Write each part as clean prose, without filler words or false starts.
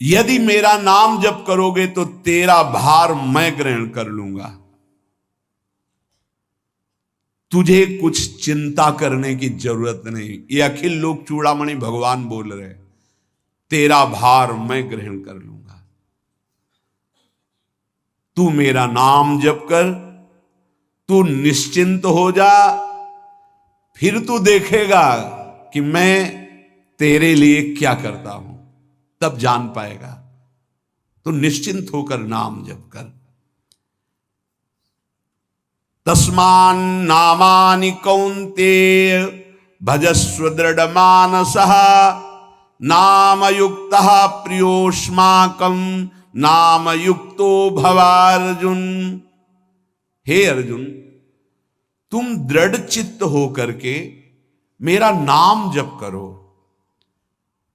यदि मेरा नाम जप करोगे तो तेरा भार मैं ग्रहण कर लूंगा। तुझे कुछ चिंता करने की जरूरत नहीं। ये अखिल लोक चूड़ामणि भगवान बोल रहे, तेरा भार मैं ग्रहण कर लूंगा। तू मेरा नाम जप कर, तू निश्चिंत हो जा, फिर तू देखेगा कि मैं तेरे लिए क्या करता हूं, तब जान पाएगा। तो निश्चिंत होकर नाम जप कर। तस्मान नामानि कौन्तेय भजस्व दृढ़ मानसः नाम युक्तः प्रियोष्माकं नाम युक्तो भवार्जुन। हे अर्जुन, तुम दृढ़ चित्त होकर के मेरा नाम जप करो।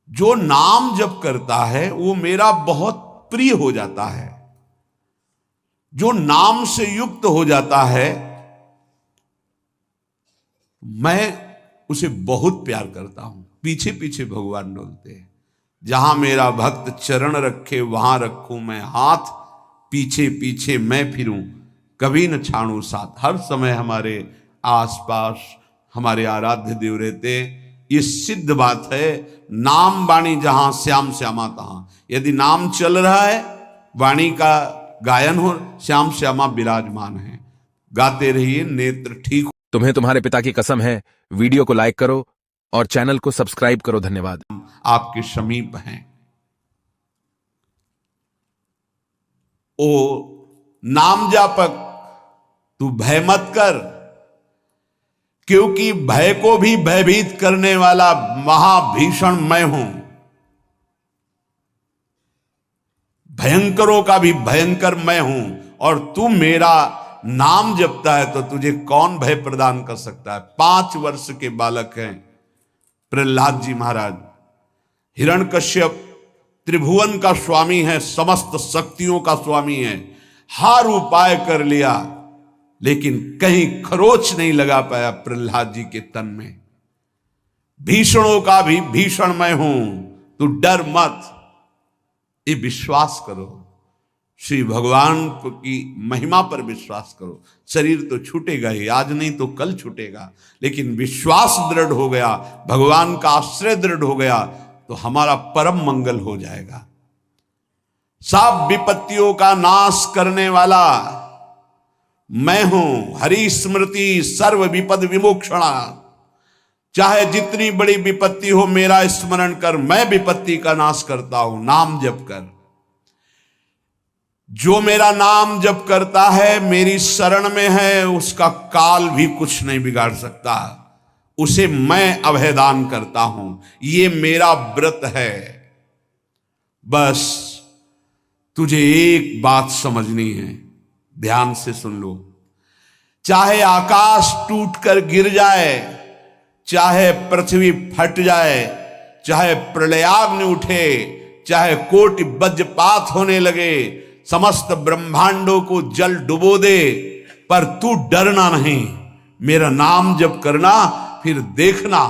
जो नाम जप करता है वो मेरा बहुत प्रिय हो जाता है। जो नाम से युक्त हो जाता है मैं उसे बहुत प्यार करता हूं। पीछे पीछे भगवान डोलते हैं। जहां मेरा भक्त चरण रखे वहां रखूं मैं हाथ, पीछे पीछे मैं फिरूं कभी न छाड़ू साथ। हर समय हमारे आसपास हमारे आराध्य देव रहते। ये सिद्ध बात है। नाम वाणी जहां श्याम श्यामा तहां। यदि नाम चल रहा है, वाणी का गायन हो, श्याम श्यामा विराजमान है। गाते रहिए, नेत्र ठीक। तुम्हें तुम्हारे पिता की कसम है, वीडियो को लाइक करो और चैनल को सब्सक्राइब करो। धन्यवाद। आपके समीप हैं। ओ नाम जापक, तू भय मत कर, क्योंकि भय को भी भयभीत करने वाला महाभीषण मैं हूं। भयंकरों का भी भयंकर मैं हूं। और तू मेरा नाम जपता है तो तुझे कौन भय प्रदान कर सकता है। 5 वर्ष के बालक हैं प्रहलाद जी महाराज। हिरण्यकश्यप त्रिभुवन का स्वामी है, समस्त शक्तियों का स्वामी है। हर उपाय कर लिया लेकिन कहीं खरोच नहीं लगा पाया प्रहलाद जी के तन में। भीषणों का भी भीषण मैं हूं, तू डर मत। ये विश्वास करो, श्री भगवान की महिमा पर विश्वास करो। शरीर तो छूटेगा ही, आज नहीं तो कल छूटेगा, लेकिन विश्वास दृढ़ हो गया, भगवान का आश्रय दृढ़ हो गया तो हमारा परम मंगल हो जाएगा। सब विपत्तियों का नाश करने वाला मैं हूं। हरि स्मृति सर्व विपद विमोक्षणा। चाहे जितनी बड़ी विपत्ति हो, मेरा स्मरण कर, मैं विपत्ति का नाश करता हूं। नाम जप कर। जो मेरा नाम जप करता है, मेरी शरण में है, उसका काल भी कुछ नहीं बिगाड़ सकता। उसे मैं अभयदान करता हूं। ये मेरा व्रत है। बस तुझे एक बात समझनी है, ध्यान से सुन लो। चाहे आकाश टूटकर गिर जाए, चाहे पृथ्वी फट जाए, चाहे प्रलयाग्नि उठे, चाहे कोटि वज्रपात होने लगे, समस्त ब्रह्मांडों को जल डुबो दे, पर तू डरना नहीं। मेरा नाम जप करना, फिर देखना,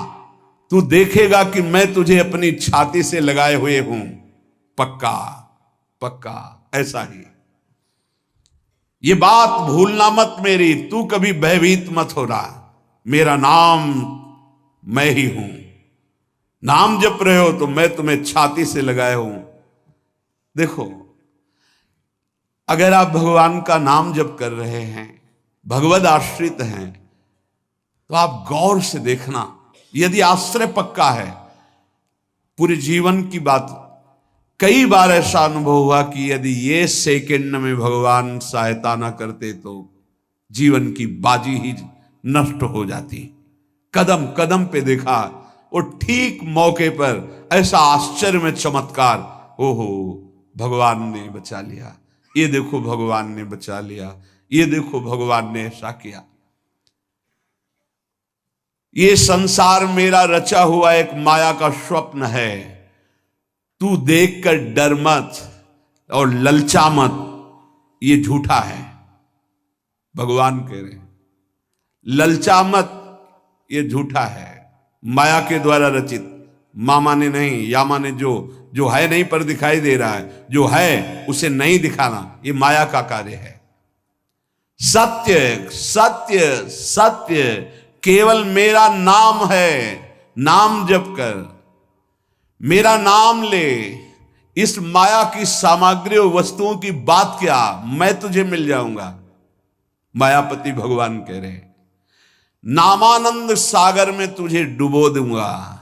तू देखेगा कि मैं तुझे अपनी छाती से लगाए हुए हूं। पक्का पक्का ऐसा ही। ये बात भूलना मत मेरी। तू कभी भयभीत मत होना। मेरा नाम मैं ही हूं। नाम जप रहे हो तो मैं तुम्हें छाती से लगाए हूं। देखो, अगर आप भगवान का नाम जप कर रहे हैं, भगवद आश्रित हैं, तो आप गौर से देखना। यदि आश्रय पक्का है, पूरे जीवन की बात, कई बार ऐसा अनुभव हुआ कि यदि ये सेकंड में भगवान सहायता ना करते तो जीवन की बाजी ही नष्ट हो जाती। कदम कदम पे देखा, और ठीक मौके पर ऐसा आश्चर्य में चमत्कार, ओहो भगवान ने बचा लिया। ये देखो भगवान ने बचा लिया। ये देखो भगवान ने ऐसा किया। ये संसार मेरा रचा हुआ एक माया का स्वप्न है। तू देखकर डर मत और ललचा मत, ये झूठा है। भगवान कह रहे ललचा मत, ये झूठा है, माया के द्वारा रचित। मामा ने नहीं, यामा ने जो जो है नहीं पर दिखाई दे रहा है, जो है उसे नहीं दिखाना, ये माया का कार्य है। सत्य सत्य सत्य केवल मेरा नाम है। नाम जप कर, मेरा नाम ले। इस माया की सामग्री और वस्तुओं की बात क्या, मैं तुझे मिल जाऊंगा। मायापति भगवान कह रहे हैं, नामानंद सागर में तुझे डुबो दूंगा।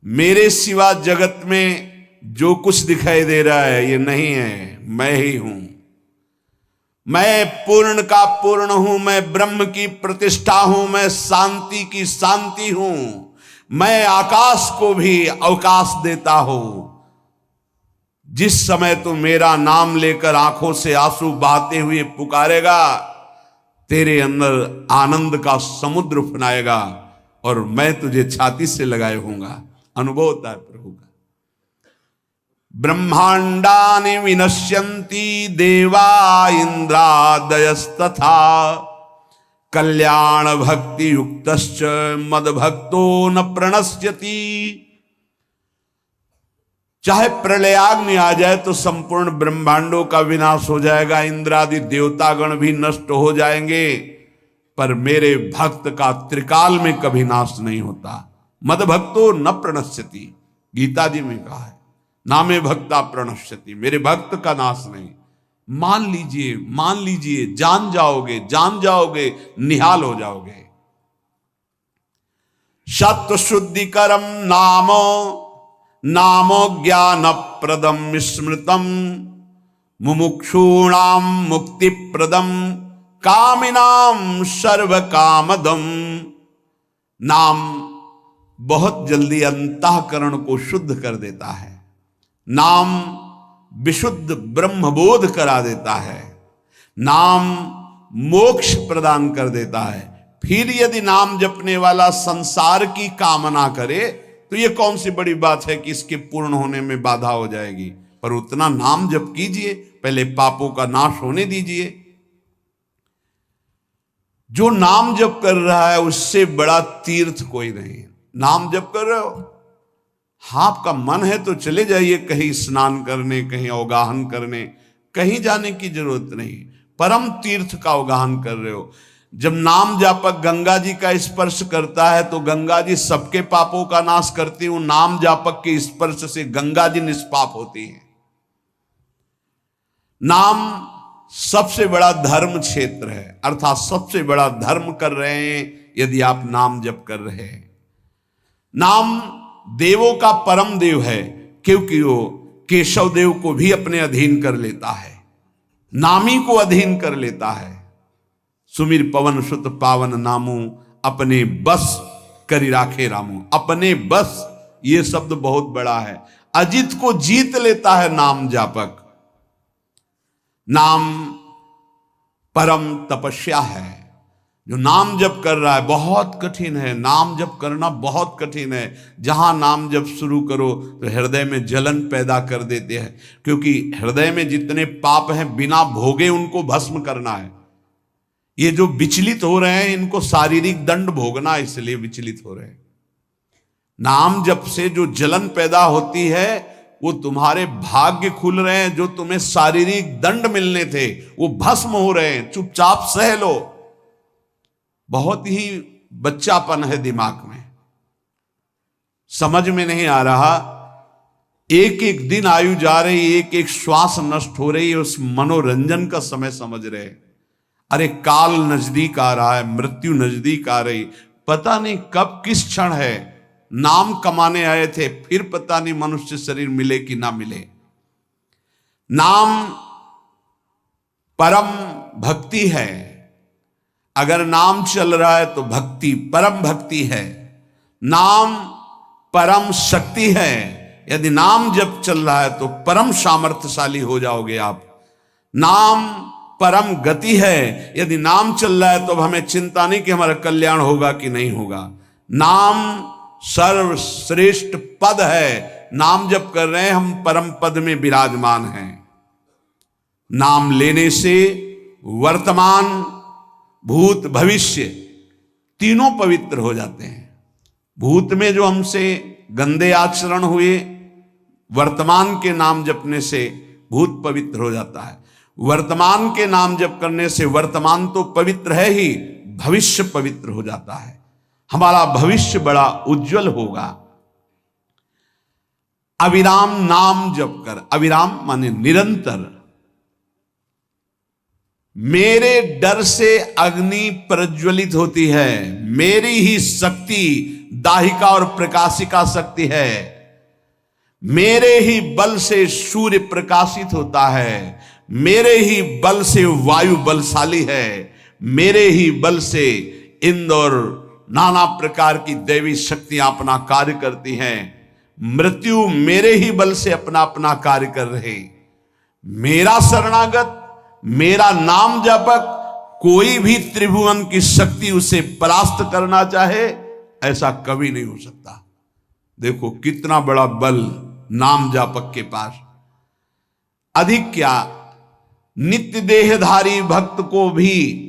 मेरे सिवा जगत में जो कुछ दिखाई दे रहा है ये नहीं है, मैं ही हूं। मैं पूर्ण का पूर्ण हूं, मैं ब्रह्म की प्रतिष्ठा हूं, मैं शांति की शांति हूं। मैं आकाश को भी अवकाश देता हूं। जिस समय तू मेरा नाम लेकर आंखों से आंसू बहाते हुए पुकारेगा, तेरे अंदर आनंद का समुद्र फनाएगा और मैं तुझे छाती से लगाए होऊंगा। अनुभव होता है प्रभु का। ब्रह्मांडानि विनश्यन्ति देवा इंद्रादयस्तथा कल्याण भक्ति युक्तश्च मद भक्तो न प्रणश्यति। चाहे प्रलयाग्नि आ जाए तो संपूर्ण ब्रह्मांडों का विनाश हो जाएगा, इंद्रादि देवतागण भी नष्ट हो जाएंगे, पर मेरे भक्त का त्रिकाल में कभी नाश नहीं होता। मद भक्तो न प्रणश्यति, गीता जी में कहा है, नामे भक्ता प्रणश्यति, मेरे भक्त का नाश नहीं। मान लीजिए, मान लीजिए, जान जाओगे, जान जाओगे, निहाल हो जाओगे। सत्व शुद्धिकरम नामो नामो ज्ञान प्रदम स्मृतम मुमुक्षूणाम मुक्ति प्रदम कामिनाम सर्व कामदम। नाम बहुत जल्दी अंतःकरण को शुद्ध कर देता है। नाम विशुद्ध ब्रह्मबोध करा देता है। नाम मोक्ष प्रदान कर देता है। फिर यदि नाम जपने वाला संसार की कामना करे तो ये कौन सी बड़ी बात है कि इसके पूर्ण होने में बाधा हो जाएगी। पर उतना नाम जप कीजिए, पहले पापों का नाश होने दीजिए। जो नाम जप कर रहा है उससे बड़ा तीर्थ कोई नहीं। नाम जप कर रहे हो, हाँ आपका मन है तो चले जाइए कहीं स्नान करने, कहीं अवगाहन करने, कहीं जाने की जरूरत नहीं। परम तीर्थ का अवगाहन कर रहे हो। जब नाम जापक गंगा जी का स्पर्श करता है तो गंगा जी सबके पापों का नाश करती हूं। नाम जापक के स्पर्श से गंगा जी निष्पाप होती हैं। नाम सबसे बड़ा धर्म क्षेत्र है, अर्थात सबसे बड़ा धर्म कर रहे हैं यदि आप नाम जप कर रहे हैं। नाम देवों का परम देव है, क्योंकि वो केशव देव को भी अपने अधीन कर लेता है, नामी को अधीन कर लेता है। सुमिर पवन सुत पावन नामू अपने बस करी राखे रामू। अपने बस, ये शब्द बहुत बड़ा है। अजित को जीत लेता है नाम जापक। नाम परम तपस्या है। जो नाम जप कर रहा है, बहुत कठिन है, नाम जप करना बहुत कठिन है। जहां नाम जप शुरू करो तो हृदय में जलन पैदा कर देते हैं, क्योंकि हृदय में जितने पाप हैं बिना भोगे उनको भस्म करना है। ये जो विचलित हो रहे हैं इनको शारीरिक दंड भोगना, इसलिए विचलित हो रहे हैं। नाम जप से जो जलन पैदा होती है वो तुम्हारे भाग्य खुल रहे हैं। जो तुम्हें शारीरिक दंड मिलने थे वो भस्म हो रहे हैं। चुपचाप सह लो। बहुत ही बच्चापन है दिमाग में, समझ में नहीं आ रहा। एक एक दिन आयु जा रही, एक एक श्वास नष्ट हो रही है, उस मनोरंजन का समय समझ रहे। अरे काल नजदीक आ रहा है, मृत्यु नजदीक आ रही, पता नहीं कब किस क्षण है। नाम कमाने आए थे, फिर पता नहीं मनुष्य शरीर मिले कि ना मिले। नाम परम भक्ति है। अगर नाम चल रहा है तो भक्ति परम भक्ति है। नाम परम शक्ति है। यदि नाम जब चल रहा है तो परम सामर्थ्यशाली हो जाओगे आप। नाम परम गति है। यदि नाम चल रहा है तो अब हमें चिंता नहीं कि हमारा कल्याण होगा कि नहीं होगा। नाम सर्वश्रेष्ठ पद है। नाम जप कर रहे हैं हम, परम पद में विराजमान हैं। नाम लेने से वर्तमान भूत भविष्य तीनों पवित्र हो जाते हैं। भूत में जो हमसे गंदे आचरण हुए, वर्तमान के नाम जपने से भूत पवित्र हो जाता है। वर्तमान के नाम जप करने से वर्तमान तो पवित्र है ही, भविष्य पवित्र हो जाता है। हमारा भविष्य बड़ा उज्जवल होगा। अविराम नाम जप कर, अविराम माने निरंतर। मेरे डर से अग्नि प्रज्वलित होती है, मेरी ही शक्ति दाहिका और प्रकाशिका शक्ति है, मेरे ही बल से सूर्य प्रकाशित होता है, मेरे ही बल से वायु बलशाली है, मेरे ही बल से इंद्र और नाना प्रकार की दैवी शक्तियां अपना कार्य करती हैं। मृत्यु मेरे ही बल से अपना अपना कार्य कर रहे। मेरा शरणागत, मेरा नाम जापक, कोई भी त्रिभुवन की शक्ति उसे परास्त करना चाहे ऐसा कभी नहीं हो सकता। देखो कितना बड़ा बल नाम जापक के पास। अधिक क्या, नित्य देहधारी भक्त को भी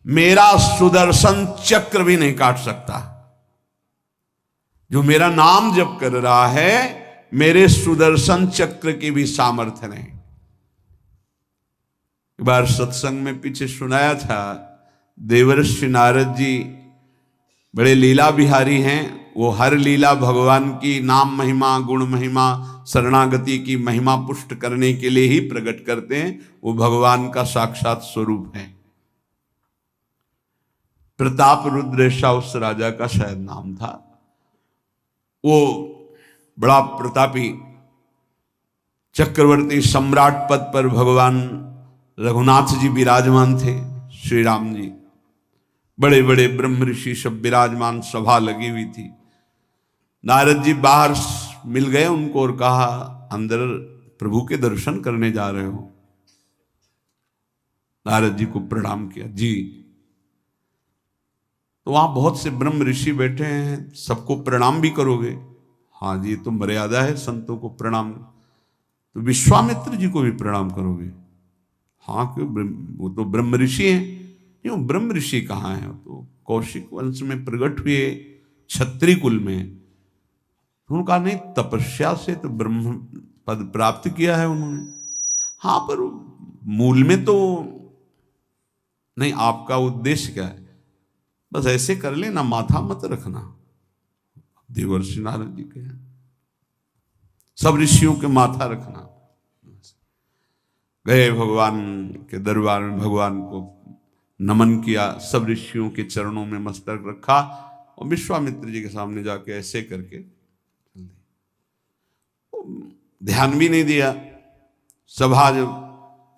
मेरा सुदर्शन चक्र भी नहीं काट सकता। जो मेरा नाम जप कर रहा है, मेरे सुदर्शन चक्र की भी सामर्थ्य नहीं। एक बार सत्संग में पीछे सुनाया था, देवर्षि नारद जी बड़े लीला बिहारी हैं। वो हर लीला भगवान की नाम महिमा, गुण महिमा, शरणागति की महिमा पुष्ट करने के लिए ही प्रकट करते हैं। वो भगवान का साक्षात स्वरूप है। प्रताप रुद्र ऐसा उस राजा का शायद नाम था। वो बड़ा प्रतापी चक्रवर्ती सम्राट पद पर भगवान रघुनाथ जी विराजमान थे। श्री राम जी, बड़े बड़े ब्रह्म ऋषि सब विराजमान, सभा लगी हुई थी। नारद जी बाहर मिल गए उनको और कहा, अंदर प्रभु के दर्शन करने जा रहे हो? नारद जी को प्रणाम किया। जी। तो वहां बहुत से ब्रह्म ऋषि बैठे हैं, सबको प्रणाम भी करोगे? हाँ जी, तो मर्यादा है संतों को प्रणाम। तो विश्वामित्र जी को भी प्रणाम करोगे? हाँ, क्यों, वो तो ब्रह्म ऋषि हैं। क्यों, ब्रह्म ऋषि कहाँ हैं? तो कौशिक वंश में प्रकट हुए, क्षत्रिय कुल में। उनका नहीं, तपस्या से तो ब्रह्म पद प्राप्त किया है उन्होंने। हाँ, पर मूल में तो नहीं। आपका उद्देश्य क्या है? बस ऐसे कर लेना, माथा मत रखना। देवर्षि नारद जी के सब ऋषियों के माथा रखना। गए भगवान के दरबार में, भगवान को नमन किया, सब ऋषियों के चरणों में मस्तक रखा और विश्वामित्र जी के सामने जाके ऐसे करके ध्यान भी नहीं दिया। सभा जब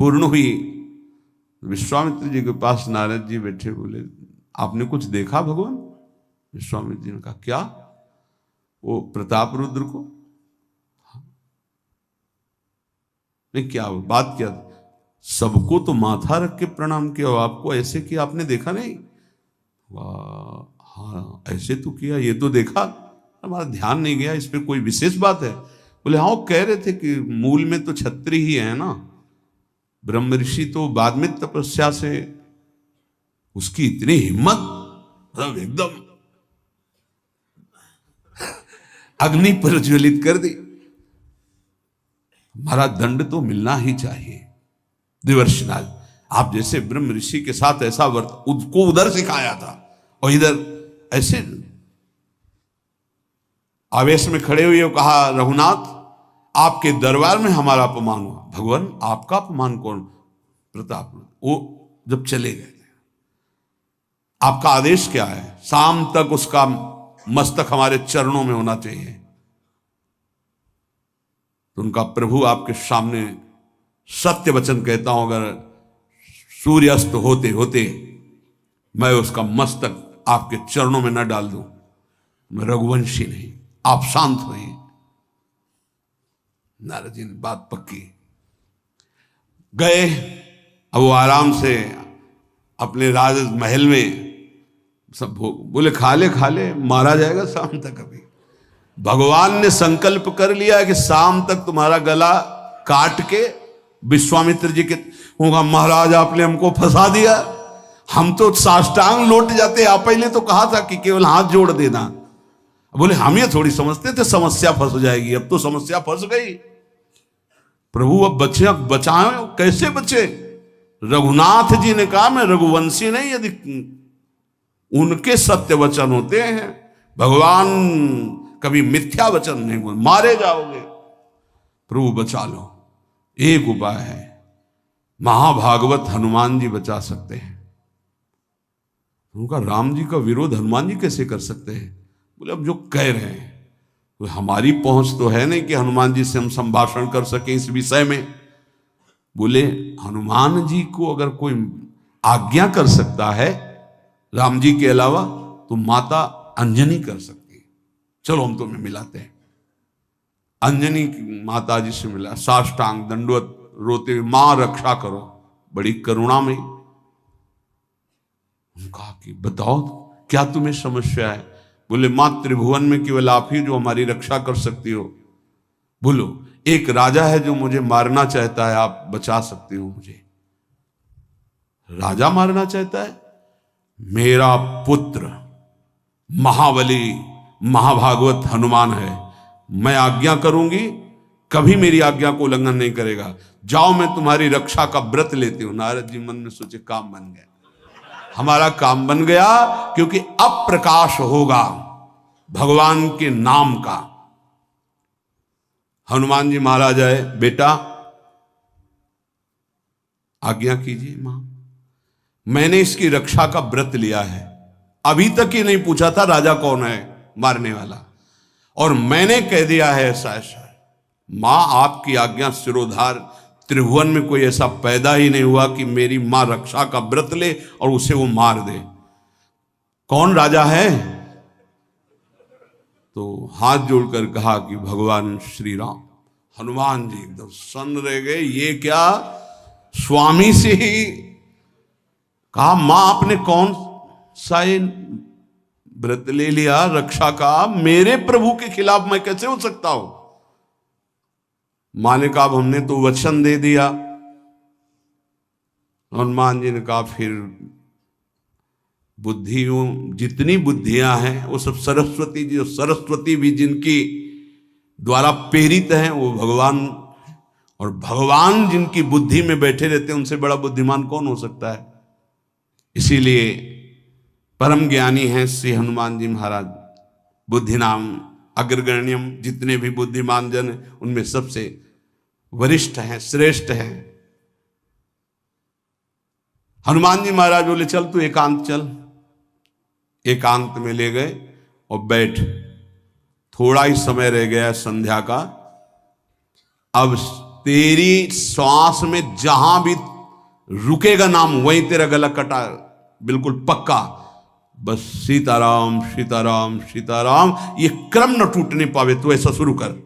पूर्ण हुई, विश्वामित्र जी के पास नारद जी बैठे, बोले, आपने कुछ देखा भगवान? विश्वामित्र जी ने कहा, क्या? वो प्रताप रुद्र को? नहीं, क्या बात क्या? सबको तो माथा रख के प्रणाम किया, आपको ऐसे किया, आपने देखा नहीं? वाह, हाँ ऐसे तो किया, ये तो देखा, हमारा ध्यान नहीं गया, इस पर कोई विशेष बात है? बोले हाँ, वो कह रहे थे कि मूल में तो क्षत्रिय ही है ना, ब्रह्म ऋषि तो बाद में तपस्या से, उसकी इतनी हिम्मत, मतलब एकदम अग्नि प्रज्वलित कर दी। हमारा दंड तो मिलना ही चाहिए। देवर्षि नारद, आप जैसे ब्रह्म ऋषि के साथ ऐसा वर्त उसको उधर सिखाया था और इधर ऐसे आवेश में खड़े हुए कहा, रघुनाथ आपके दरबार में हमारा अपमान हुआ। भगवान, आपका अपमान कौन? प्रताप। वो जब चले गए, आपका आदेश क्या है? शाम तक उसका मस्तक हमारे चरणों में होना चाहिए। तो उनका प्रभु आपके सामने सत्य वचन कहता हूं, अगर सूर्यास्त होते होते मैं उसका मस्तक आपके चरणों में न डाल दूं, मैं रघुवंशी नहीं। आप शांत होइए। नारद जी ने बात पक्की। गए, अब वो आराम से अपने राज महल में सब बोले, खा ले, मारा जाएगा शाम तक। अभी भगवान ने संकल्प कर लिया कि शाम तक तुम्हारा गला काट के विश्वामित्र जी के होगा, महाराज आपने हमको फंसा दिया, हम तो साष्टांग लौट जाते। आप पहले तो कहा था कि केवल हाथ जोड़ देना, बोले हम ये थोड़ी समझते थे समस्या फंस जाएगी, अब तो समस्या फंस गई। प्रभु अब बचे, बचाए कैसे बचे? रघुनाथ जी ने कहा मैं रघुवंशी नहीं, यदि उनके सत्य वचन होते हैं, भगवान कभी मिथ्या वचन नहीं बोल, मारे जाओगे, प्रभु बचा लो। एक उपाय है, महाभागवत हनुमान जी बचा सकते हैं। उनका राम जी का विरोध हनुमान जी कैसे कर सकते हैं? बोले अब जो कह रहे हैं तो हमारी पहुंच तो है नहीं कि हनुमान जी से हम संभाषण कर सके इस विषय में। बोले हनुमान जी को अगर कोई आज्ञा कर सकता है राम जी के अलावा तो माता अंजनी कर सकती है। चलो हम तुम्हें मिलाते हैं। अंजनी माता जी से मिला, साष्टांग दंडवत रोते हुए, मां रक्षा करो, बड़ी करुणा में। कहा कि बताओ क्या तुम्हें समस्या है? बोले मां त्रिभुवन में केवल आप ही जो हमारी रक्षा कर सकती हो। बोलो एक राजा है जो मुझे मारना चाहता है, आप बचा सकती हो मुझे। राजा मारना चाहता है? मेरा पुत्र महाबली महाभागवत हनुमान है, मैं आज्ञा करूंगी, कभी मेरी आज्ञा को उल्लंघन नहीं करेगा। जाओ मैं तुम्हारी रक्षा का व्रत लेती हूं। नारद जी मन में सोचे काम बन गया, हमारा काम बन गया, क्योंकि अब प्रकाश होगा भगवान के नाम का। हनुमान जी महाराज आए, बेटा आज्ञा कीजिए मां, मैंने इसकी रक्षा का व्रत लिया है, अभी तक ही नहीं पूछा था राजा कौन है मारने वाला, और मैंने कह दिया है ऐसा ऐसा। मां आपकी आज्ञा सिरोधार, त्रिभुवन में कोई ऐसा पैदा ही नहीं हुआ कि मेरी मां रक्षा का व्रत ले और उसे वो मार दे। कौन राजा है? तो हाथ जोड़कर कहा कि भगवान श्री राम। हनुमान जी एकदम सन्न रह गए, ये क्या? स्वामी से ही कहा मां आपने कौन सा व्रत ले लिया रक्षा का? मेरे प्रभु के खिलाफ मैं कैसे हो सकता हूं? मां ने कहा हमने तो वचन दे दिया। हनुमान जी ने कहा फिर बुद्धियों जितनी बुद्धियां हैं वो सब सरस्वती जी, सरस्वती भी जिनकी द्वारा प्रेरित हैं वो भगवान, और भगवान जिनकी बुद्धि में बैठे रहते हैं उनसे बड़ा बुद्धिमान कौन हो सकता है? इसीलिए परम ज्ञानी हैं श्री हनुमान जी महाराज। बुद्धि नाम अग्रगण्यम, जितने भी बुद्धिमान जन उनमें सबसे वरिष्ठ हैं, श्रेष्ठ हैं। हनुमान जी महाराज बोले चल तू एकांत चल। एकांत में ले गए और बैठ, थोड़ा ही समय रह गया संध्या का, अब तेरी श्वास में जहां भी रुकेगा नाम वहीं तेरा गला कटा, बिल्कुल पक्का। बस सीताराम सीताराम सीताराम, ये क्रम न टूटने पावे, तो ऐसा शुरू कर।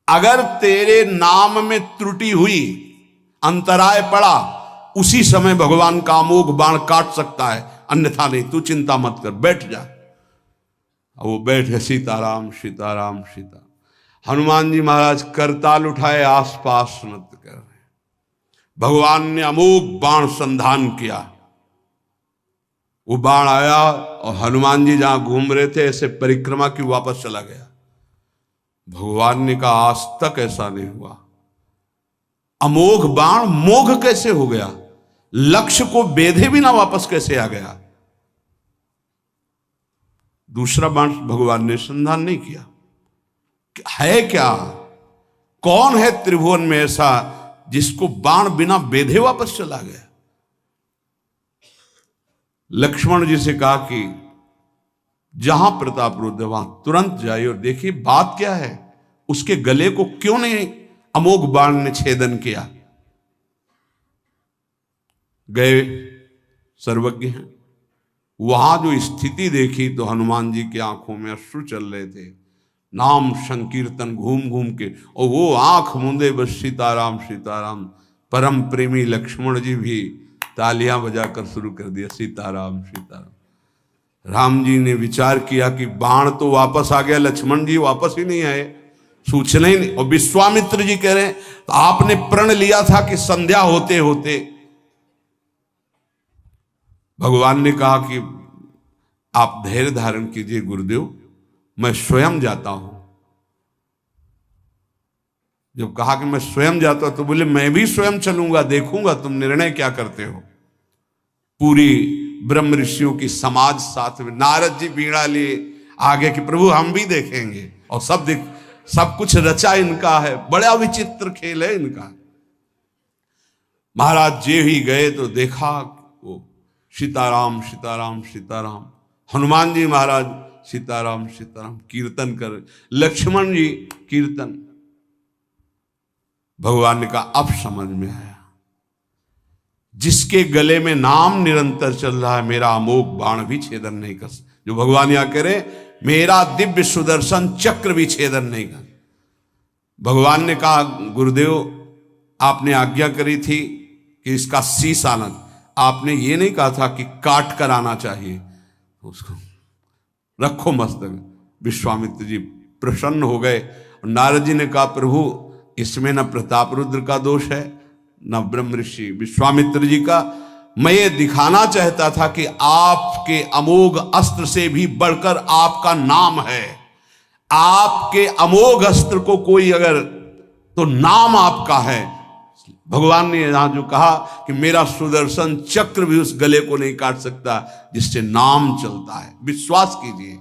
अगर तेरे नाम में त्रुटि हुई, अंतराय पड़ा, उसी समय भगवान का अमोघ बाण काट सकता है, अन्यथा नहीं। तू चिंता मत कर, बैठ जा। वो बैठ गए, सीताराम सीताराम सीता। हनुमान जी महाराज करताल उठाए, आसपास मत कर रहे। भगवान ने अमोघ बाण संधान किया। वो बाण आया और हनुमान जी जहां घूम रहे थे ऐसे परिक्रमा की वापस चला गया। भगवान ने कहा आज तक ऐसा नहीं हुआ। अमोघ बाण मोघ कैसे हो गया? लक्ष्य को बेधे बिना वापस कैसे आ गया? दूसरा बाण भगवान ने संधान नहीं किया। है क्या? कौन है त्रिभुवन में ऐसा जिसको बाण बिना बेधे वापस चला गया? लक्ष्मण जी से कहा कि जहां प्रताप रुद्र वहां तुरंत जाइए और देखिए बात क्या है, उसके गले को क्यों नहीं अमोघ बाण ने छेदन किया। गए, सर्वज्ञ हैं। वहां जो स्थिति देखी तो हनुमान जी की आंखों में अश्रु चल रहे थे। नाम संकीर्तन घूम घूम के, और वो आंख मूंदे बस सीताराम सीताराम। परम प्रेमी लक्ष्मण जी भी तालियां बजाकर शुरू कर दिया, सीताराम सीताराम। राम जी ने विचार किया कि बाण तो वापस आ गया, लक्ष्मण जी वापस ही नहीं आए, सूचना ही नहीं। और विश्वामित्र जी कह रहे हैं तो आपने प्रण लिया था कि संध्या होते होते। भगवान ने कहा कि आप धैर्य धारण कीजिए गुरुदेव, मैं स्वयं जाता हूं। जब कहा कि मैं स्वयं जाता हूं तो बोले मैं भी स्वयं चलूंगा, देखूंगा तुम निर्णय क्या करते हो। पूरी ब्रह्म ऋषियों की समाज साथ में, नारद जी बीड़ा लिए आगे कि प्रभु हम भी देखेंगे, और सब कुछ रचा इनका है, बड़ा विचित्र खेल है इनका। महाराज जी ही गए तो देखा वो सीताराम सीताराम सीताराम, हनुमान जी महाराज सीताराम सीताराम कीर्तन कर, लक्ष्मण जी कीर्तन। भगवान ने कहा अब समझ में आया, जिसके गले में नाम निरंतर चल रहा है मेरा अमोघ बाण भी छेदन नहीं कर, जो भगवान यहां कह रहे मेरा दिव्य सुदर्शन चक्र भी छेदन नहीं कर। भगवान ने कहा गुरुदेव आपने आज्ञा करी थी कि इसका शीश आना, आपने ये नहीं कहा था कि काट कर आना चाहिए, उसको रखो मस्तक। विश्वामित्र जी प्रसन्न हो गए और नारद जी ने कहा प्रभु इसमें न प्रताप रुद्र का दोष है न ब्रह्म ऋषि विश्वामित्र जी का, मैं ये दिखाना चाहता था कि आपके अमोघ अस्त्र से भी बढ़कर आपका नाम है। आपके अमोघ अस्त्र को कोई अगर, तो नाम आपका है। भगवान ने यहां जो कहा कि मेरा सुदर्शन चक्र भी उस गले को नहीं काट सकता जिससे नाम चलता है। विश्वास कीजिए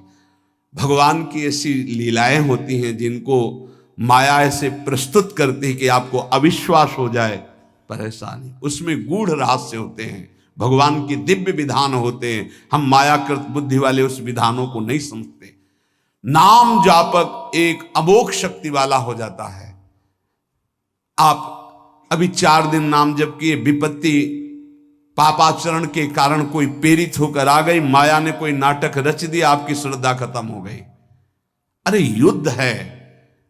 भगवान की ऐसी लीलाएं होती हैं जिनको माया ऐसे प्रस्तुत करती है कि आपको अविश्वास हो जाए, पर ऐसा नहीं, उसमें गूढ़ रहस्य होते हैं, भगवान के दिव्य विधान होते हैं। हम मायाकृत बुद्धि वाले उस विधानों को नहीं समझते। नाम जापक एक अमोघ शक्ति वाला हो जाता है। आप अभी 4 दिन नाम जप किए, विपत्ति पापाचरण के कारण कोई प्रेरित होकर आ गई, माया ने कोई नाटक रच दिया, आपकी श्रद्धा खत्म हो गई। अरे युद्ध है,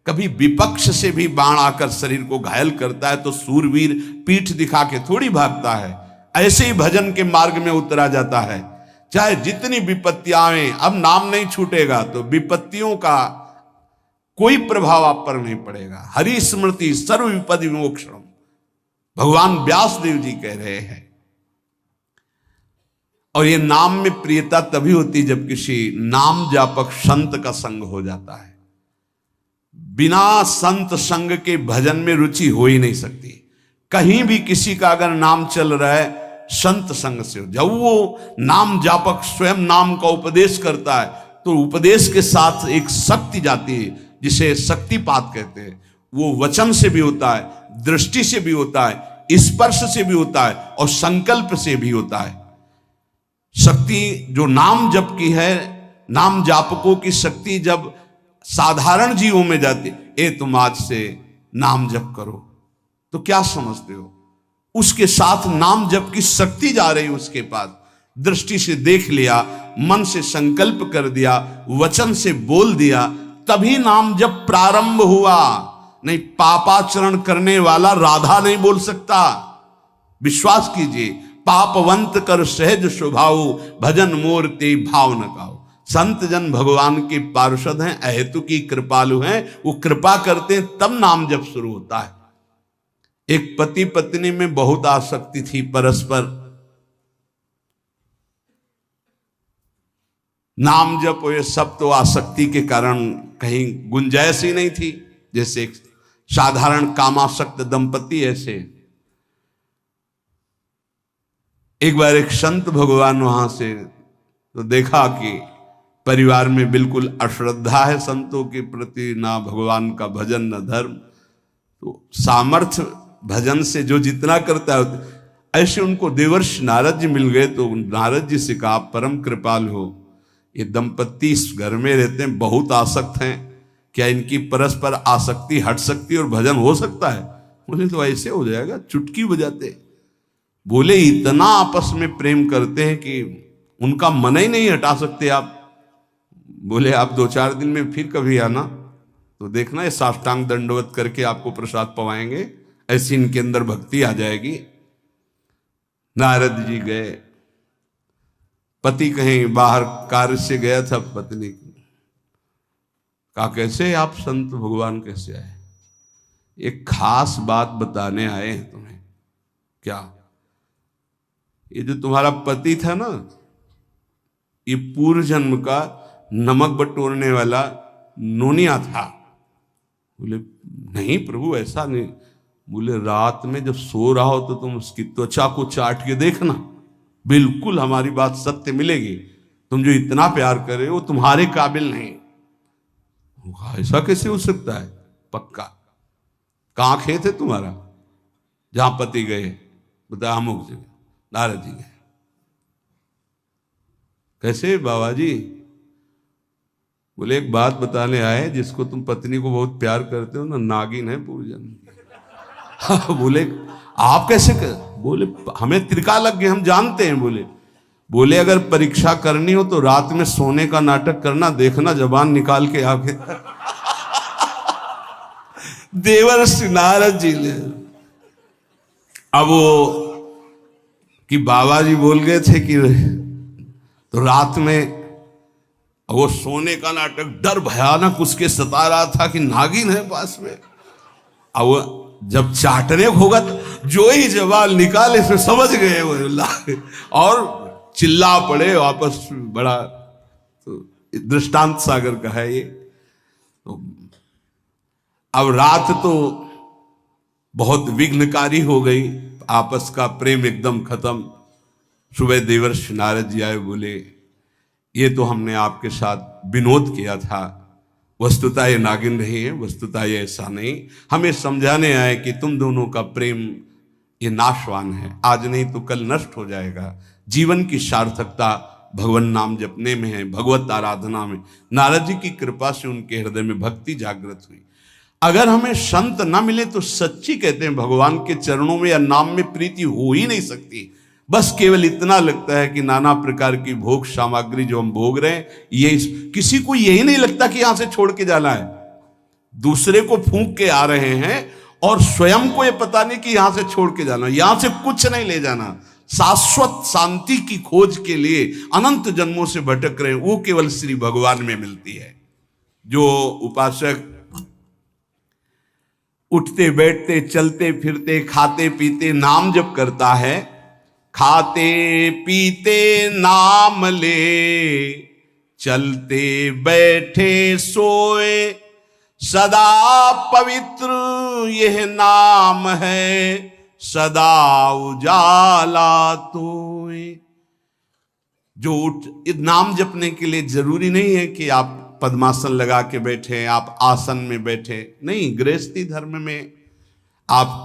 कभी विपक्ष से भी बाण आकर शरीर को घायल करता है तो सूरवीर पीठ दिखा के थोड़ी भागता है। ऐसे ही भजन के मार्ग में उतरा जाता है, चाहे जितनी विपत्तियां आए, अब नाम नहीं छूटेगा तो विपत्तियों का कोई प्रभाव आप पर नहीं पड़ेगा। हरि स्मृति सर्व विपद विमोक्षण, भगवान व्यास देव जी कह रहे हैं। और ये नाम में प्रियता तभी होती जब किसी नाम जापक संत का संग हो जाता है। बिना संत संग के भजन में रुचि हो ही नहीं सकती। कहीं भी किसी का अगर नाम चल रहा है संत संग से हो। जब वो नाम जापक स्वयं नाम का उपदेश करता है तो उपदेश के साथ एक शक्ति जाती है जिसे शक्तिपात कहते हैं। वो वचन से भी होता है, दृष्टि से भी होता है, स्पर्श से भी होता है और संकल्प से भी होता है। शक्ति जो नाम जप की है, नाम जापकों की शक्ति जब साधारण जीवों में जाती, ए तुम आज से नाम जप करो, तो क्या समझते हो? उसके साथ नाम जप की शक्ति जा रही उसके पास। दृष्टि से देख लिया, मन से संकल्प कर दिया, वचन से बोल दिया, तभी नाम जप प्रारंभ हुआ। नहीं, पापाचरण करने वाला राधा नहीं बोल सकता। विश्वास कीजिए, पापवंत कर सहज स्वभाव, भजन मोर ते भाव न काओ। संत जन भगवान के पार्षद हैं, अहेतु की कृपालु हैं, वो कृपा करते हैं तब नाम जप शुरू होता है। एक पति पत्नी में बहुत आसक्ति थी परस्पर, नाम जप ये सब तो आसक्ति के कारण कहीं गुंजाइश ही नहीं थी। जैसे एक साधारण कामासक्त दंपति, ऐसे एक बार एक संत भगवान वहां से तो देखा कि परिवार में बिल्कुल अश्रद्धा है संतों के प्रति, ना भगवान का भजन न धर्म। तो सामर्थ्य भजन से जो जितना करता है, ऐसे उनको देवर्षि नारद जी मिल गए। तो नारद जी से कहा, परम कृपाल हो, ये दंपत्ति इस घर में रहते हैं, बहुत आसक्त हैं, क्या इनकी परस्पर आसक्ति हट सकती है और भजन हो सकता है? बोले तो ऐसे हो जाएगा, चुटकी बजाते। बोले इतना आपस में प्रेम करते हैं कि उनका मन ही नहीं हटा सकते आप। बोले आप 2-4 दिन में फिर कभी आना तो देखना, ये साष्टांग दंडवत करके आपको प्रसाद पवाएंगे, ऐसी इनके अंदर भक्ति आ जाएगी। नारद जी गए, पति कहीं बाहर कार्य से गया था, पत्नी कहा कैसे आप संत भगवान कैसे आए? एक खास बात बताने आए हैं तुम्हें। क्या? ये जो तुम्हारा पति था ना, ये पूर्व जन्म का नमक बटोरने वाला नोनिया था। बोले नहीं प्रभु ऐसा नहीं। बोले रात में जब सो रहा हो तो तुम उसकी त्वचा को चाट के देखना, बिल्कुल हमारी बात सत्य मिलेगी। तुम जो इतना प्यार कर रहे हो तुम्हारे काबिल नहीं। ऐसा कैसे हो सकता है? पक्का। कहाँ खेत है तुम्हारा जहां पति गए? बता अमुक जगह। नारद जी गए। कैसे बाबा जी? बोले एक बात बताने आए, जिसको तुम पत्नी को बहुत प्यार करते हो ना, नागिन है पूजन। बोले आप कैसे कर? बोले हमें त्रिकालज्ञ हम जानते हैं। बोले अगर परीक्षा करनी हो तो रात में सोने का नाटक करना, देखना जबान निकाल के आगे। देवर्षि नारद जी ने अब वो कि बाबा जी बोल गए थे कि तो रात में वो सोने का नाटक, डर भयानक उसके सता रहा था कि नागिन है पास में। अब वो जब चाटने होगा तो जो ही जवाब निकाले फिर समझ गए वो, और चिल्ला पड़े वापस। बड़ा तो दृष्टांत सागर का है ये। तो अब रात तो बहुत विघ्नकारी हो गई, आपस का प्रेम एकदम खत्म। सुबह देवर्षि नारद जी आए, बोले ये तो हमने आपके साथ विनोद किया था, वस्तुतः ये नागिन नहीं है, वस्तुतः ये ऐसा नहीं। हमें समझाने आए कि तुम दोनों का प्रेम ये नाशवान है, आज नहीं तो कल नष्ट हो जाएगा। जीवन की सार्थकता भगवान नाम जपने में है, भगवत आराधना में। नारद जी की कृपा से उनके हृदय में भक्ति जागृत हुई। अगर हमें संत ना मिले तो सच्ची कहते हैं भगवान के चरणों में या नाम में प्रीति हो ही नहीं सकती। बस केवल इतना लगता है कि नाना प्रकार की भोग सामग्री जो हम भोग रहे हैं, ये किसी को यही नहीं लगता कि यहां से छोड़ के जाना है। दूसरे को फूंक के आ रहे हैं और स्वयं को ये पता नहीं कि यहां से छोड़ के जाना, यहां से कुछ नहीं ले जाना। शाश्वत शांति की खोज के लिए अनंत जन्मों से भटक रहे हैं, वो केवल श्री भगवान में मिलती है। जो उपासक उठते बैठते चलते फिरते खाते पीते नाम जप करता है, खाते पीते नाम ले, चलते बैठे सोए, सदा पवित्र यह नाम है, सदा उजाला तोए। जो नाम जपने के लिए जरूरी नहीं है कि आप पद्मासन लगा के बैठे, आप आसन में बैठे, नहीं। गृहस्थी धर्म में आप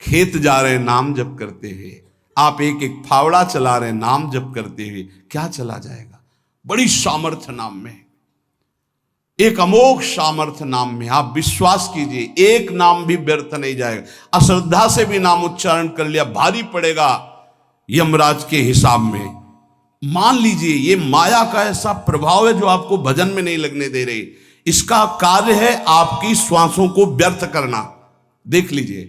खेत जा रहे हैं नाम जप करते हुए, आप एक एक फावड़ा चला रहे हैं नाम जप करते हुए, क्या चला जाएगा? बड़ी सामर्थ्य नाम में, एक अमोघ सामर्थ्य नाम में। आप विश्वास कीजिए, एक नाम भी व्यर्थ नहीं जाएगा। अश्रद्धा से भी नाम उच्चारण कर लिया, भारी पड़ेगा यमराज के हिसाब में। मान लीजिए ये माया का ऐसा प्रभाव है जो आपको भजन में नहीं लगने दे रही। इसका कार्य है आपकी श्वासों को व्यर्थ करना। देख लीजिए,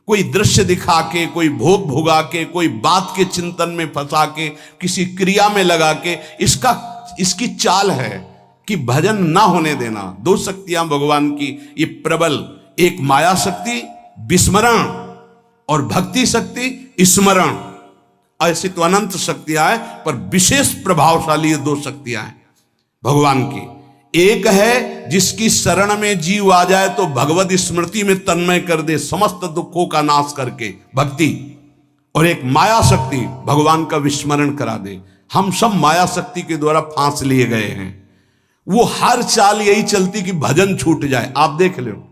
कोई दृश्य दिखा के, कोई भोग भोगा के, कोई बात के चिंतन में फंसा के, किसी क्रिया में लगा के, इसकी चाल है कि भजन ना होने देना। दो शक्तियां भगवान की ये प्रबल, एक माया शक्ति विस्मरण और भक्ति शक्ति स्मरण। ऐसी तो अनंत शक्तियां हैं, पर विशेष प्रभावशाली ये दो शक्तियां हैं भगवान की। एक है जिसकी शरण में जीव आ जाए तो भगवत स्मृति में तन्मय कर दे, समस्त दुखों का नाश करके, भक्ति। और एक माया शक्ति भगवान का विस्मरण करा दे। हम सब माया शक्ति के द्वारा फांस लिए गए हैं। वो हर चाल यही चलती कि भजन छूट जाए। आप देख लो,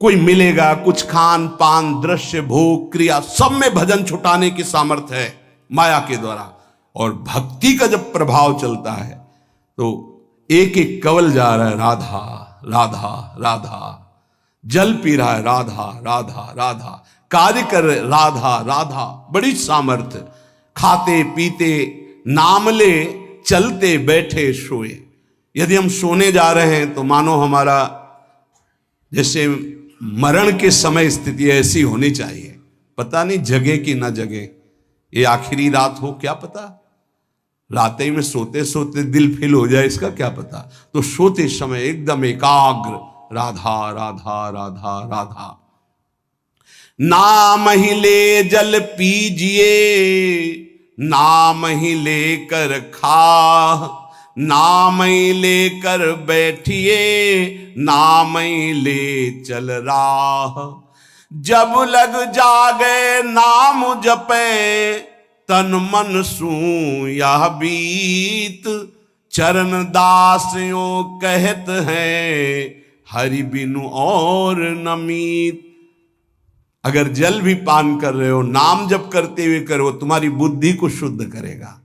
कोई मिलेगा, कुछ खान पान दृश्य भोग क्रिया सब में भजन छुटाने की सामर्थ्य है माया के द्वारा। और भक्ति का जब प्रभाव चलता है तो एक एक कवल जा रहा है राधा राधा राधा, जल पी रहा है राधा राधा राधा, कार्य कर रहे राधा राधा, बड़ी सामर्थ्य। खाते पीते नाम ले, चलते बैठे सोए। यदि हम सोने जा रहे हैं तो मानो हमारा जैसे मरण के समय स्थिति ऐसी होनी चाहिए। पता नहीं जगे कि ना जगे, ये आखिरी रात हो, क्या पता। रात ही में सोते सोते दिल फेल हो जाए, इसका क्या पता। तो सोते समय एकदम एकाग्र, राधा राधा राधा राधा। नाम ही ले जल पीजिए, नाम ही लेकर खा, नाम ही लेकर बैठिए, नाम ही ले चल राह। जब लग जागे नाम जपे, तन मन सू यह बीत। चरण दास यों कहत हैं, हरि बिनु और न मीत। अगर जल भी पान कर रहे हो, नाम जप करते हुए करो, तुम्हारी बुद्धि को शुद्ध करेगा।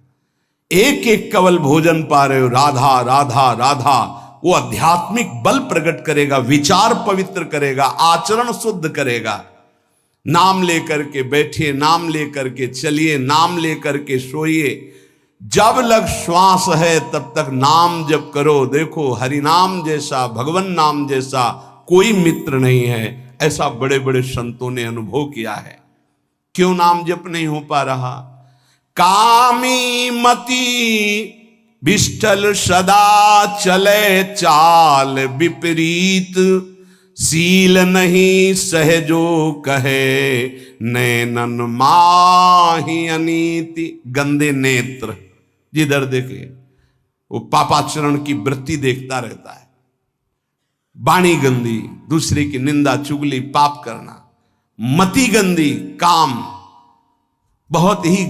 एक एक कवल भोजन पा रहे हो, राधा राधा राधा, वो आध्यात्मिक बल प्रकट करेगा, विचार पवित्र करेगा, आचरण शुद्ध करेगा। नाम लेकर के बैठिए, नाम लेकर के चलिए, नाम लेकर के सोइए। जब लग श्वास है तब तक नाम जप करो। देखो, हरि नाम जैसा, भगवान नाम जैसा कोई मित्र नहीं है, ऐसा बड़े बड़े संतों ने अनुभव किया है। क्यों नाम जप नहीं हो पा रहा? कामी मति विष्ठल सदा चले चाल विपरीत। सील नहीं सहजो कहे, नैनन माही अनीति। गंदे नेत्र, जिधर देखे वो पापाचरण की वृत्ति देखता रहता है। वाणी गंदी, दूसरे की निंदा चुगली पाप करना। मति गंदी, काम बहुत ही